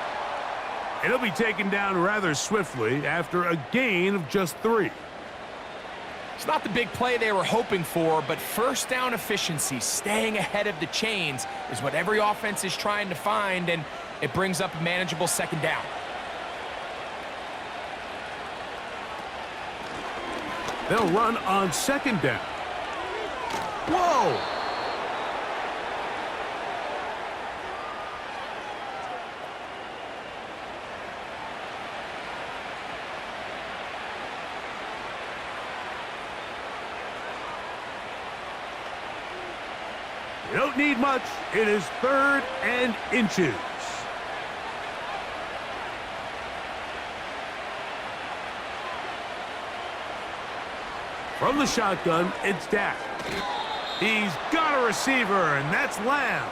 It'll be taken down rather swiftly after a gain of just 3. It's not the big play they were hoping for, but first down efficiency, staying ahead of the chains, is what every offense is trying to find, and it brings up a manageable 2nd down. They'll run on 2nd down. Whoa! You don't need much. It is 3rd and inches. From the shotgun, it's Dak. He's got a receiver, and that's Lamb.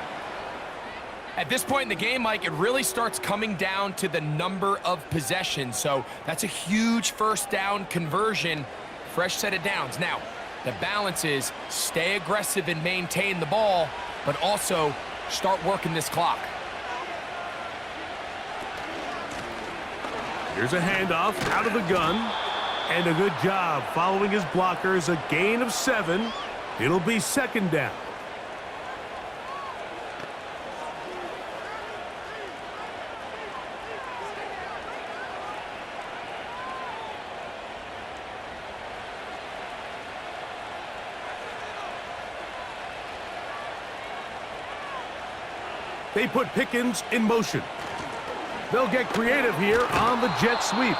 At this point in the game, Mike, it really starts coming down to the number of possessions. So that's a huge first down conversion, fresh set of downs. Now, the balance is stay aggressive and maintain the ball, but also start working this clock. Here's a handoff out of the gun. And a good job following his blockers, a gain of 7. It'll be 2nd down. They put Pickens in motion. They'll get creative here on the jet sweep.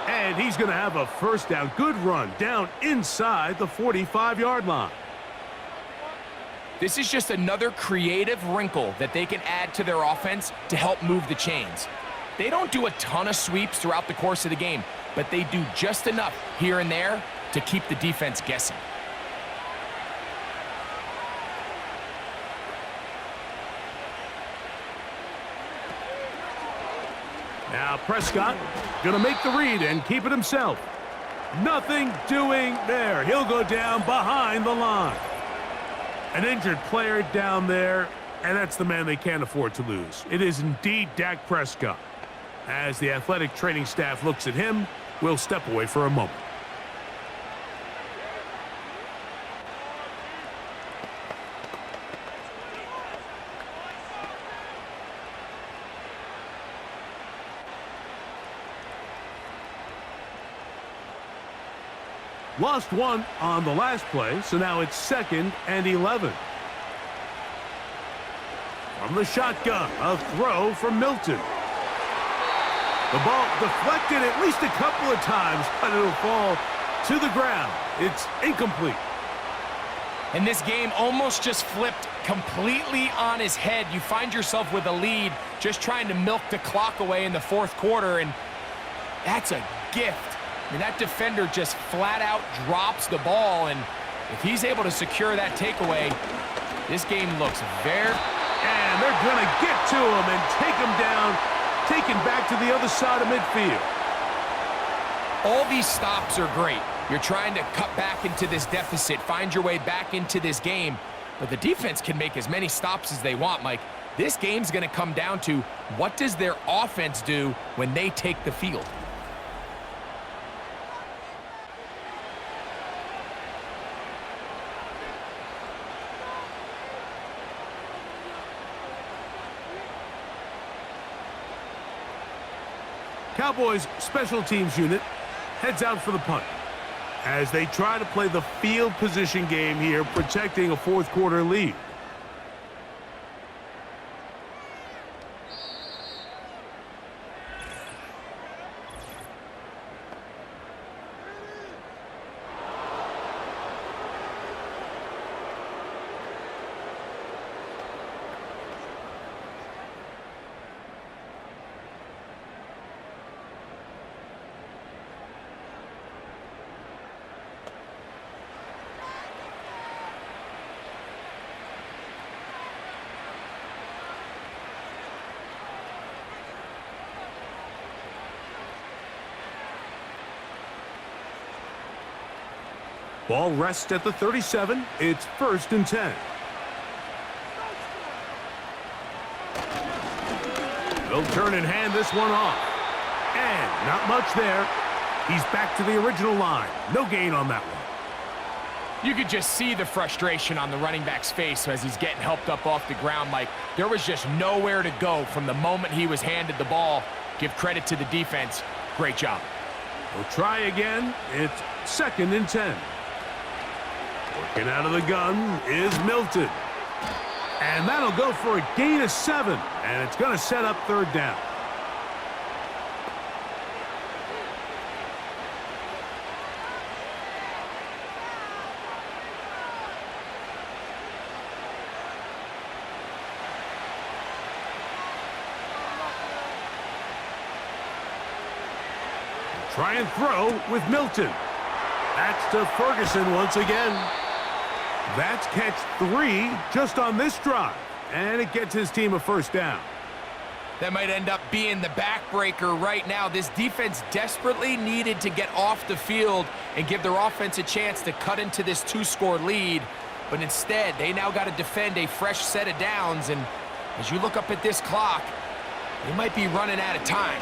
And he's going to have a first down. Good run down inside the 45-yard line. This is just another creative wrinkle that they can add to their offense to help move the chains. They don't do a ton of sweeps throughout the course of the game, but they do just enough here and there to keep the defense guessing. Now Prescott going to make the read and keep it himself. Nothing doing there. He'll go down behind the line. An injured player down there, and that's the man they can't afford to lose. It is indeed Dak Prescott. As the athletic training staff looks at him, we'll step away for a moment. Lost 1 on the last play, so now it's 2nd and 11. From the shotgun, a throw from Milton. The ball deflected at least a couple of times, but it'll fall to the ground. It's incomplete. And this game almost just flipped completely on his head. You find yourself with a lead, just trying to milk the clock away in the 4th quarter, and that's a gift. I mean, that defender just flat out drops the ball, and if he's able to secure that takeaway, This game looks very... And they're going to get to him and take him down, taken back to the other side of midfield. All these stops are great. You're trying to cut back into this deficit, find your way back into this game. But the defense can make as many stops as they want, Mike. This game's going to come down to what does their offense do when they take the field. Cowboys special teams unit heads out for the punt as they try to play the field position game here, protecting a fourth quarter lead. Ball rests at the 37. It's 1st and 10. They'll turn and hand this one off. And not much there. He's back to the original line. No gain on that one. You could just see the frustration on the running back's face as he's getting helped up off the ground, Mike. There was just nowhere to go from the moment he was handed the ball. Give credit to the defense. Great job. We'll try again. It's 2nd and 10. Working out of the gun is Milton. And that'll go for a gain of 7. And it's going to set up 3rd down. Try and throw with Milton. That's to Ferguson once again. That's catch 3 just on this drive. And it gets his team a 1st down. That might end up being the backbreaker right now. This defense desperately needed to get off the field and give their offense a chance to cut into this 2-score lead. But instead, they now got to defend a fresh set of downs. And as you look up at this clock, they might be running out of time.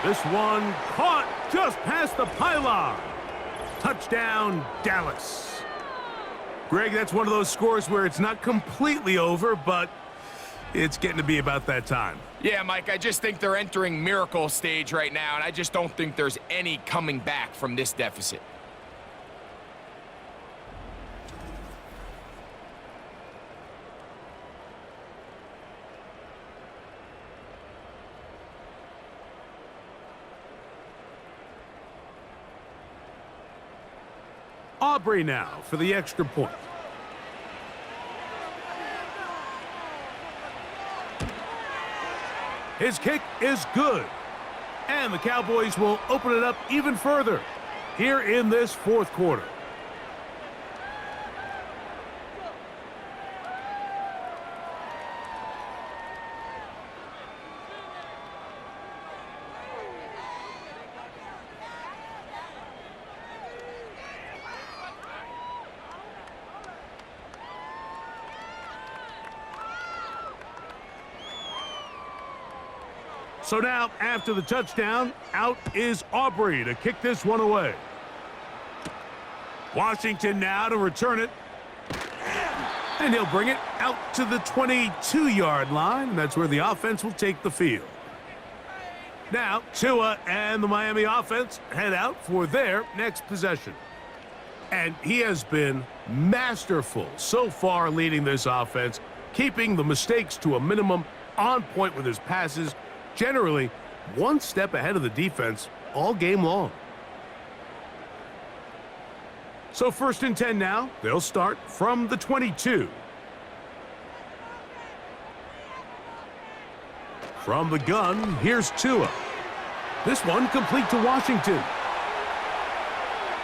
This one caught just past the pylon. Touchdown, Dallas. Greg, that's one of those scores where it's not completely over, but it's getting to be about that time. Yeah, Mike, I just think they're entering miracle stage right now, and I just don't think there's any coming back from this deficit. Aubrey now for the extra point. His kick is good. And the Cowboys will open it up even further here in this 4th quarter. So now, after the touchdown, out is Aubrey to kick this one away. Washington now to return it. And he'll bring it out to the 22-yard line. That's where the offense will take the field. Now, Tua and the Miami offense head out for their next possession. And he has been masterful so far leading this offense, keeping the mistakes to a minimum, on point with his passes, generally one step ahead of the defense all game long. So 1st and 10 now. They'll start from the 22. From the gun, here's Tua. This one complete to Washington.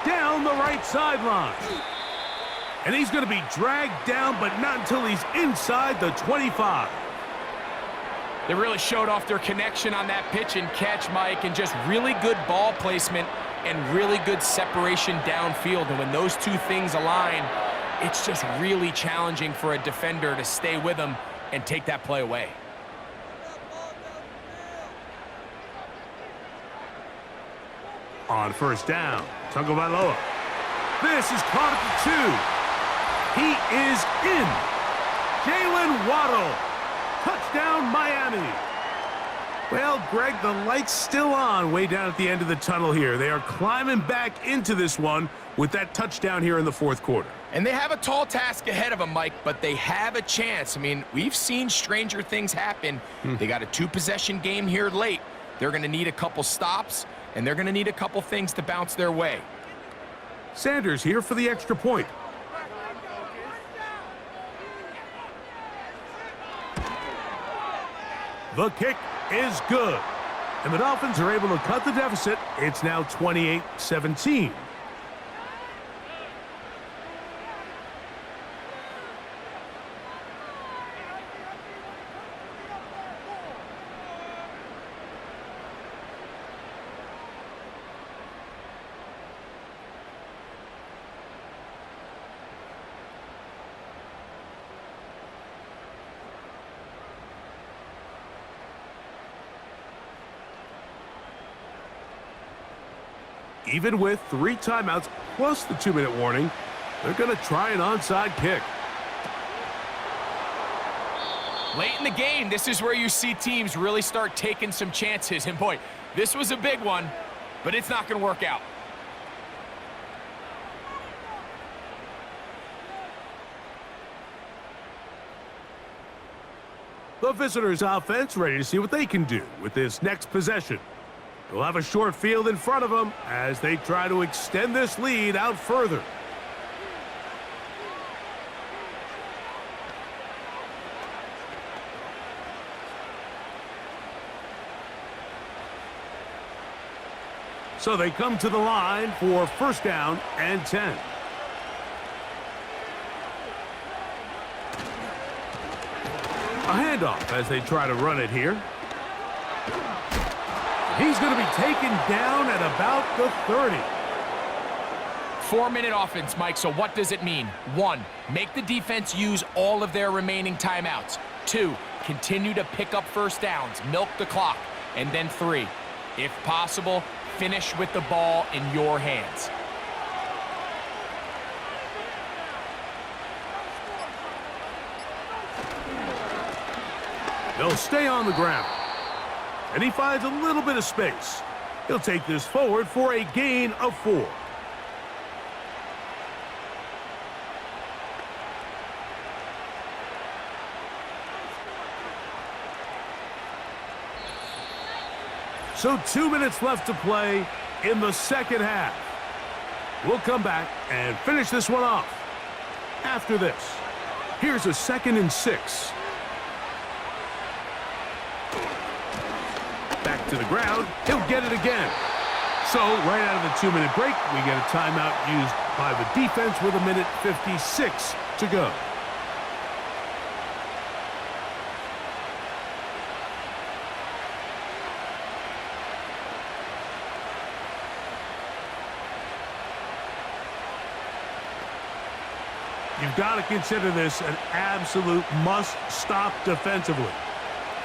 Down the right sideline. And he's going to be dragged down, but not until he's inside the 25. They really showed off their connection on that pitch and catch, Mike, and just really good ball placement and really good separation downfield. And when those two things align, it's just really challenging for a defender to stay with them and take that play away. On first down, Tagovailoa. This is caught at the 2. He is in. Jalen Waddle. Touchdown, Miami. Well, Greg, the light's still on way down at the end of the tunnel here. They are climbing back into this one with that touchdown here in the fourth quarter. And they have a tall task ahead of them, Mike, but they have a chance. I mean, we've seen stranger things happen. They got a 2-possession game here late. They're going to need a couple stops, and they're going to need a couple things to bounce their way. Sanders here for the extra point. The kick is good. And the Dolphins are able to cut the deficit. It's now 28-17. Even with 3 timeouts plus the 2-minute warning, they're going to try an onside kick. Late in the game, this is where you see teams really start taking some chances. And boy, this was a big one, but it's not going to work out. The visitors' offense ready to see what they can do with this next possession. They'll have a short field in front of them as they try to extend this lead out further. So they come to the line for first down and 10. A handoff as they try to run it here. He's going to be taken down at about the 30. 4-minute offense, Mike, so what does it mean? 1, make the defense use all of their remaining timeouts. 2, continue to pick up first downs, milk the clock. And then 3, if possible, finish with the ball in your hands. They'll stay on the ground. And he finds a little bit of space. He'll take this forward for a gain of 4. So 2 minutes left to play in the second half. We'll come back and finish this one off after this. Here's a 2nd and 6. Back to the ground. He'll get it again. So right out of the 2-minute break, we get a timeout used by the defense with 1:56 to go. You've got to consider this an absolute must-stop defensively.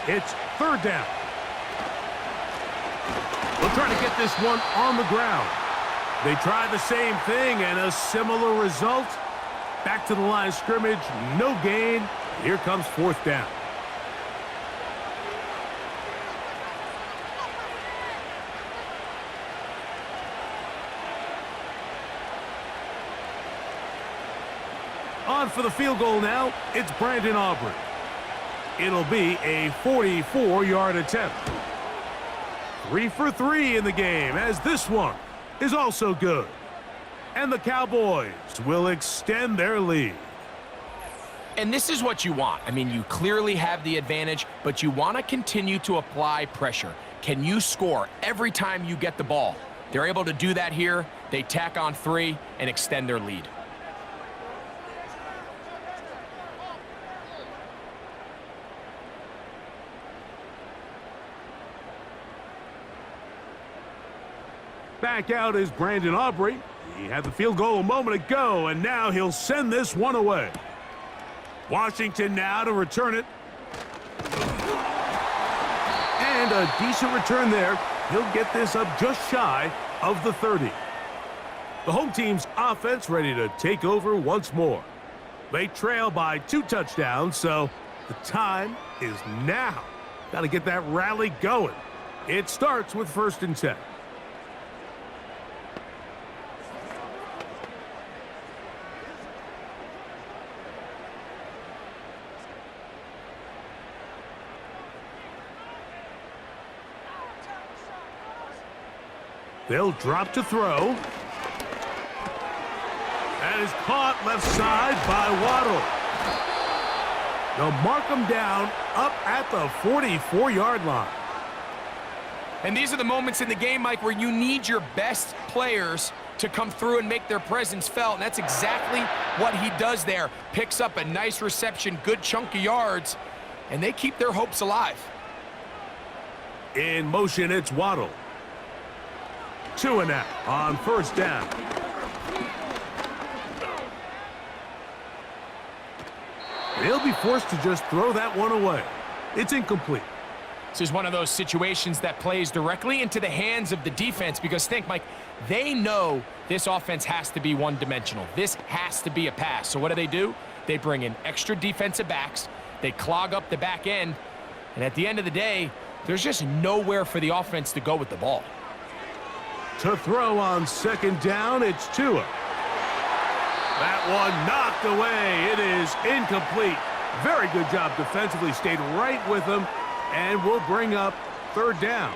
It's 3rd down. We'll try to get this one on the ground. They try the same thing and a similar result. Back to the line of scrimmage, no gain. Here comes 4th down. On for the field goal now, it's Brandon Aubrey. It'll be a 44-yard attempt. 3 for 3 in the game, as this one is also good. And the Cowboys will extend their lead. And this is what you want. I mean, you clearly have the advantage, but you want to continue to apply pressure. Can you score every time you get the ball? They're able to do that here. They tack on 3 and extend their lead. Back out is Brandon Aubrey. He had the field goal a moment ago, and now he'll send this one away. Washington now to return it. And a decent return there. He'll get this up just shy of the 30. The home team's offense ready to take over once more. They trail by 2 touchdowns, so the time is now. Got to get that rally going. It starts with 1st and 10. They'll drop to throw. And is caught left side by Waddle. They'll mark him down up at the 44-yard line. And these are the moments in the game, Mike, where you need your best players to come through and make their presence felt. And that's exactly what he does there. Picks up a nice reception, good chunk of yards, and they keep their hopes alive. In motion, it's Waddle. 2 and out on 1st down. They'll be forced to just throw that one away. It's incomplete. This is one of those situations that plays directly into the hands of the defense because think, Mike, they know this offense has to be one-dimensional. This has to be a pass. So what do? They bring in extra defensive backs. They clog up the back end. And at the end of the day, there's just nowhere for the offense to go with the ball. To throw on 2nd down, it's Tua. That one knocked away. It is incomplete. Very good job defensively. Stayed right with him and will bring up 3rd down.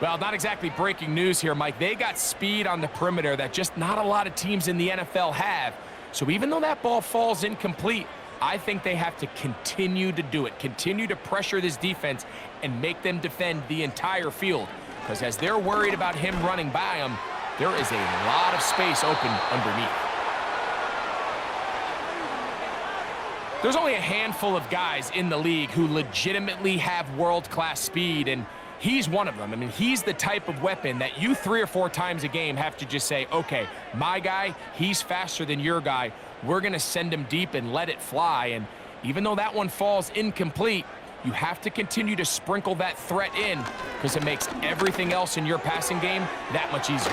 Well, not exactly breaking news here, Mike. They got speed on the perimeter that just not a lot of teams in the NFL have. So even though that ball falls incomplete, I think they have to continue to do it. Continue to pressure this defense and make them defend the entire field. Because as they're worried about him running by them, there is a lot of space open underneath. There's only a handful of guys in the league who legitimately have world-class speed, and he's one of them. I mean, he's the type of weapon that you 3 or 4 times a game have to just say, okay, my guy, he's faster than your guy. We're going to send him deep and let it fly. And even though that one falls incomplete, you have to continue to sprinkle that threat in because it makes everything else in your passing game that much easier.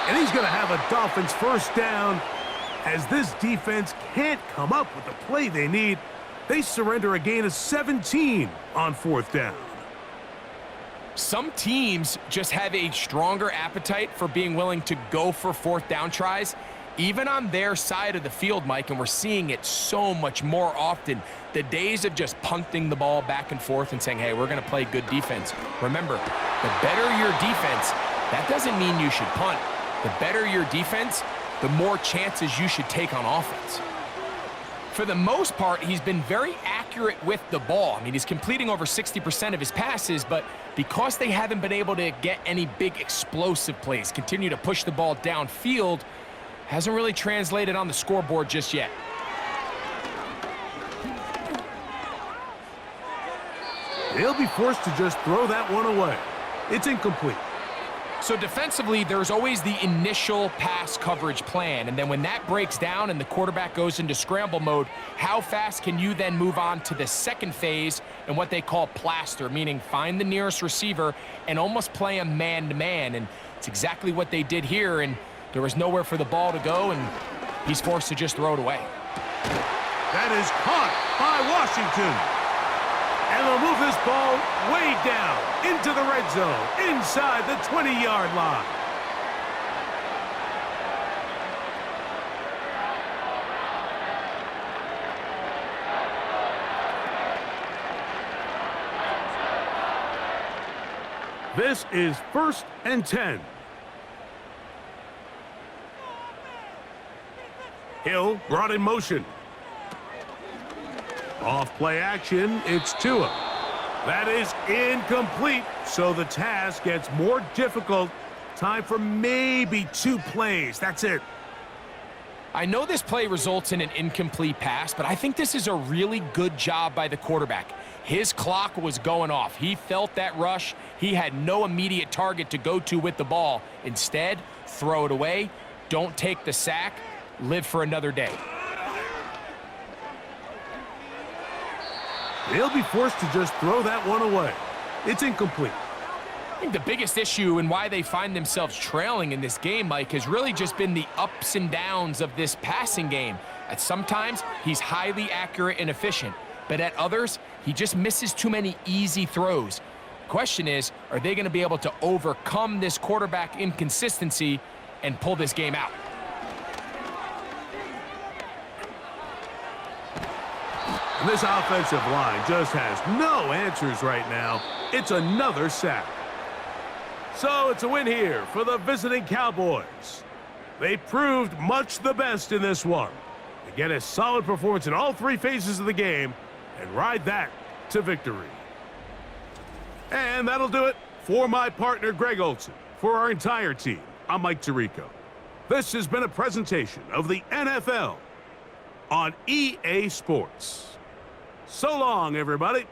And he's going to have a Dolphins 1st down as this defense can't come up with the play they need. They surrender a gain of 17 on 4th down. Some teams just have a stronger appetite for being willing to go for 4th down tries, even on their side of the field, Mike, and we're seeing it so much more often. The days of just punting the ball back and forth and saying, hey, we're going to play good defense. Remember, the better your defense, that doesn't mean you should punt. The better your defense, the more chances you should take on offense. For the most part, he's been very accurate with the ball. I mean, he's completing over 60% of his passes, but because they haven't been able to get any big explosive plays, continue to push the ball downfield, hasn't really translated on the scoreboard just yet. They'll be forced to just throw that one away. It's incomplete. So defensively, there's always the initial pass coverage plan, and then when that breaks down and the quarterback goes into scramble mode, how fast can you then move on to the second phase and what they call plaster, meaning find the nearest receiver and almost play a man-to-man, and it's exactly what they did here, and there was nowhere for the ball to go, and he's forced to just throw it away. That is caught by Washington. And they'll move this ball way down into the red zone, inside the 20-yard line. This is 1st and 10. Hill brought in motion. Off play action, it's Tua. That is incomplete, so the task gets more difficult. Time for maybe 2 plays. That's it. I know this play results in an incomplete pass, but I think this is a really good job by the quarterback. His clock was going off. He felt that rush. He had no immediate target to go to with the ball. Instead, throw it away. Don't take the sack. Live for another day. They'll be forced to just throw that one away. It's incomplete. I think the biggest issue and why they find themselves trailing in this game, Mike, has really just been the ups and downs of this passing game. At sometimes, he's highly accurate and efficient, but at others, he just misses too many easy throws. The question is, are they going to be able to overcome this quarterback inconsistency and pull this game out? And this offensive line just has no answers right now. It's another sack. So it's a win here for the visiting Cowboys. They proved much the best in this one. They get a solid performance in all three phases of the game and ride that to victory. And that'll do it for my partner, Greg Olson. For our entire team, I'm Mike Tirico. This has been a presentation of the NFL on EA Sports. So long, everybody.